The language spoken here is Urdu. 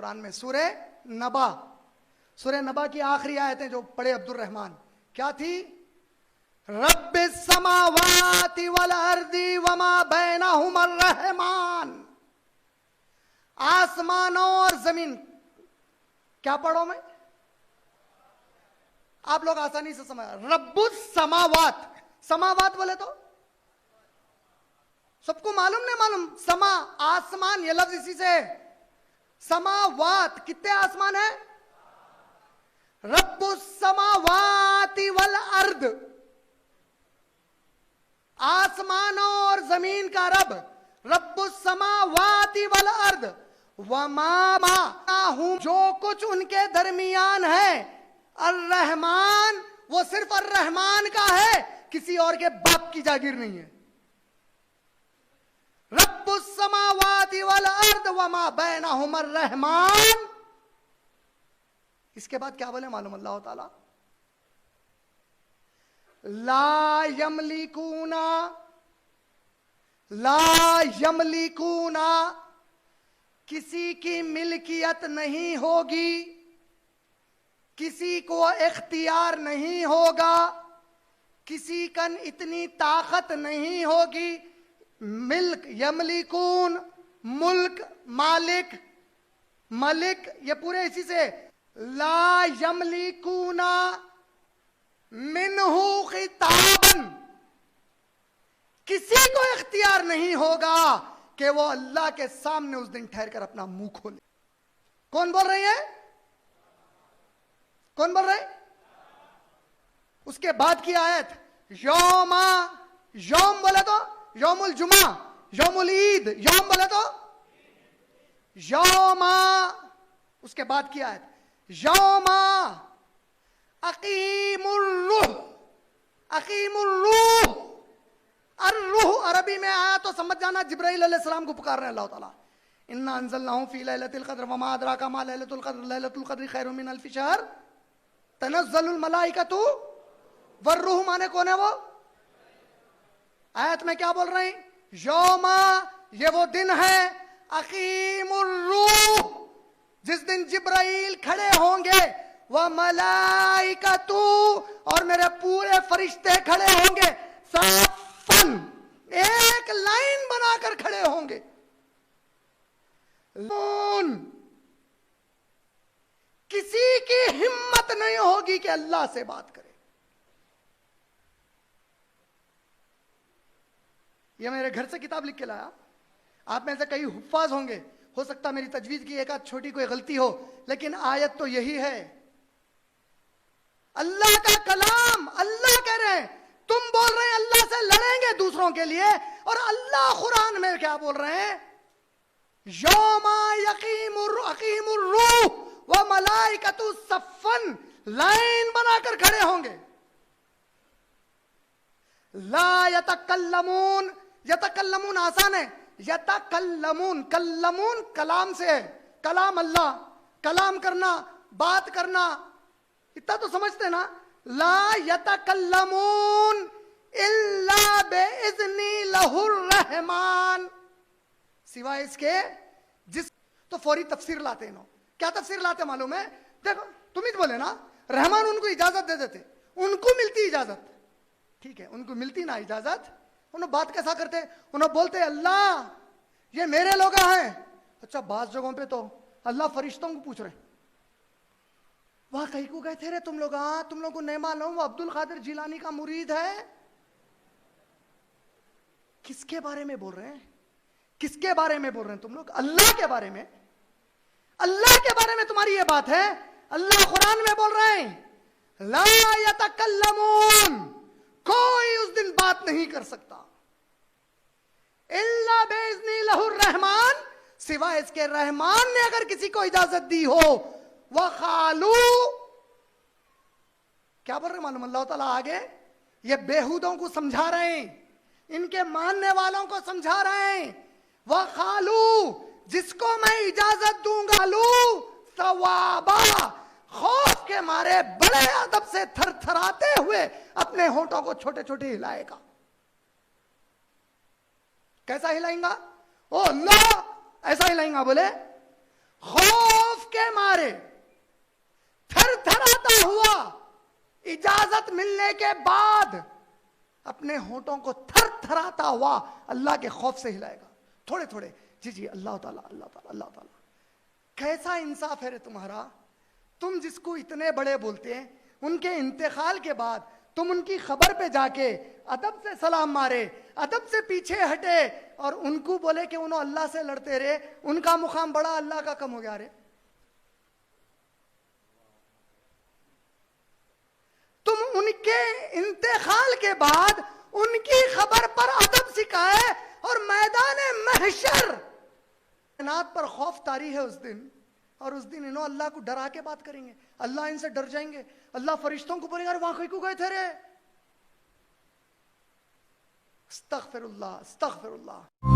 قرآن میں سورہ نبا. سورہ نبا کی آخری آیتیں جو پڑھے عبد الرحمن کیا تھی؟ رب السماوات والارض وما بینہما الرحمن. آسمانوں اور زمین. کیا پڑھو میں؟ آپ لوگ آسانی سے سمجھ. رب السماوات. سماوات بولے تو سب کو معلوم نہیں معلوم؟ سما آسمان، یہ لفظ اسی سے ہے. سماوات کتنے آسمان ہے؟ رب السماوات والارض. آسمانوں اور زمین کا رب. رب السماوات والارض وما بینہما، جو کچھ ان کے درمیان ہے. الرحمن، وہ صرف الرحمن کا ہے، کسی اور کے باپ کی جاگیر نہیں ہے. رب السماوات والارض وما بینہما الرحمن. اس کے بعد کیا بولے معلوم اللہ تعالی؟ لا یملکون، کسی کی ملکیت نہیں ہوگی، کسی کو اختیار نہیں ہوگا، کسی کا اتنی طاقت نہیں ہوگی. ملک، یملکون، ملک، مالک، ملک، یہ پورے اسی سے. لا یملکون منہ خطابا، کسی کو اختیار نہیں ہوگا کہ وہ اللہ کے سامنے اس دن ٹھہر کر اپنا منہ کھولے. کون بول رہی ہے؟ کون بول رہے؟ اس کے بعد کی آیت یوم، یوم بولے تو یوم الجمعہ، یوم العید. یوم بولے تو یوم. اس کے بعد کی آیت یوم اقیم الروح. اقیم الروح، الروح عربی میں آیا تو سمجھ جانا جبرائیل علیہ السلام کو پکار رہے ہیں اللہ تعالیٰ. انا انزلناہ فی لیلۃ القدر وما ادراک ما لیلۃ القدر لیلۃ القدر خیر من الف شہر تنزل الملائکۃ والروح. مانے کون ہے وہ؟ آیت میں کیا بول رہے ہیں؟ یوم، یہ وہ دن ہے اقیم الروح، جس دن جبرائیل کھڑے ہوں گے، وملائکۃ، اور میرے پورے فرشتے کھڑے ہوں گے، صفن، ایک لائن بنا کر کھڑے ہوں گے. کسی کی ہمت نہیں ہوگی کہ اللہ سے بات کرے. یہ میرے گھر سے کتاب لکھ کے لایا. آپ میں سے کئی حفاظ ہوں گے، ہو سکتا میری تجوید کی ایک آدھ چھوٹی کوئی غلطی ہو، لیکن آیت تو یہی ہے. اللہ کا کلام، اللہ کہہ رہے ہیں. تم بول رہے ہیں اللہ سے لڑیں گے دوسروں کے لیے، اور اللہ قرآن میں کیا بول رہے ہیں؟ یوم اقیم الروح وملائکۃ صفن، لائن بنا کر کھڑے ہوں گے. لا یتکلمون، یتکلمون آسان ہے، یتکلمون، کلمون کلام سے ہے، کلام اللہ، کلام کرنا، بات کرنا، اتنا تو سمجھتے نا. لا یتکلمون الا باذن لہ الرحمن، سوائے اس کے جس. تو فوری تفسیر لاتے ہیں. کیا تفسیر لاتے معلوم ہے؟ دیکھو تم ہی بولے نا، رحمان ان کو اجازت دے دیتے، ان کو ملتی اجازت. ٹھیک ہے، ان کو ملتی نا اجازت، انہوں بات کیسا کرتے؟ انہوں بولتے اللہ یہ میرے لوگ ہیں. اچھا بعض جگہوں پہ تو اللہ فرشتوں کو پوچھ رہے ہیں، وہاں کہیں کو گئے تھے رے تم لوگ؟ ہاں تم لوگوں کو نہیں معلوم وہ عبد القادر جیلانی کا مرید ہے. کس کے بارے میں بول رہے ہیں؟ کس کے بارے میں بول رہے ہیں تم لوگ؟ اللہ کے بارے میں. اللہ کے بارے میں تمہاری یہ بات ہے. اللہ قرآن میں بول رہے ہیں لا یتکلمون، کوئی اس دن بات نہیں کر سکتا. الا باذن لہ الرحمن، سوائے اس کے رحمان نے اگر کسی کو اجازت دی ہو. وقالو، کیا بول رہے معلوم اللہ تعالیٰ آگے؟ یہ بےہودوں کو سمجھا رہے ہیں، ان کے ماننے والوں کو سمجھا رہے ہیں. وقالو، جس کو میں اجازت دوں گا، لو ثوابا، خوف کے مارے بڑے ادب سے تھر تھراتے ہوئے اپنے ہونٹوں کو چھوٹے چھوٹے ہلائے گا. کیسا ہلائیں گا؟ او اللہ، ایسا ہلائیں گا. بولے خوف بات ملنے کے بعد اپنے ہونٹوں کو تھر تھراتا ہوا اللہ کے خوف سے ہلائے گا، تھوڑے تھوڑے، جی اللہ تعالیٰ اللہ تعالیٰ اللہ تعالیٰ۔ کیسا انصاف ہے رے تمہارا؟ تم جس کو اتنے بڑے بولتے ہیں، ان کے انتقال کے بعد تم ان کی خبر پہ جا کے ادب سے سلام مارے، ادب سے پیچھے ہٹے اور ان کو بولے کہ انہوں اللہ سے لڑتے رہے، ان کا مقام بڑا اللہ کا کم ہو گیا رے۔ تم ان کے انتقال کے بعد ان کی خبر پر ادب سکھائے اور میدان محشر کائنات پر خوف طاری ہے اس دن، اور اس دن انہوں اللہ کو ڈرا کے بات کریں گے، اللہ ان سے ڈر جائیں گے، اللہ فرشتوں کو بولے گا وہاں کو گئے تھے رے۔ استغفر اللہ استغفر اللہ۔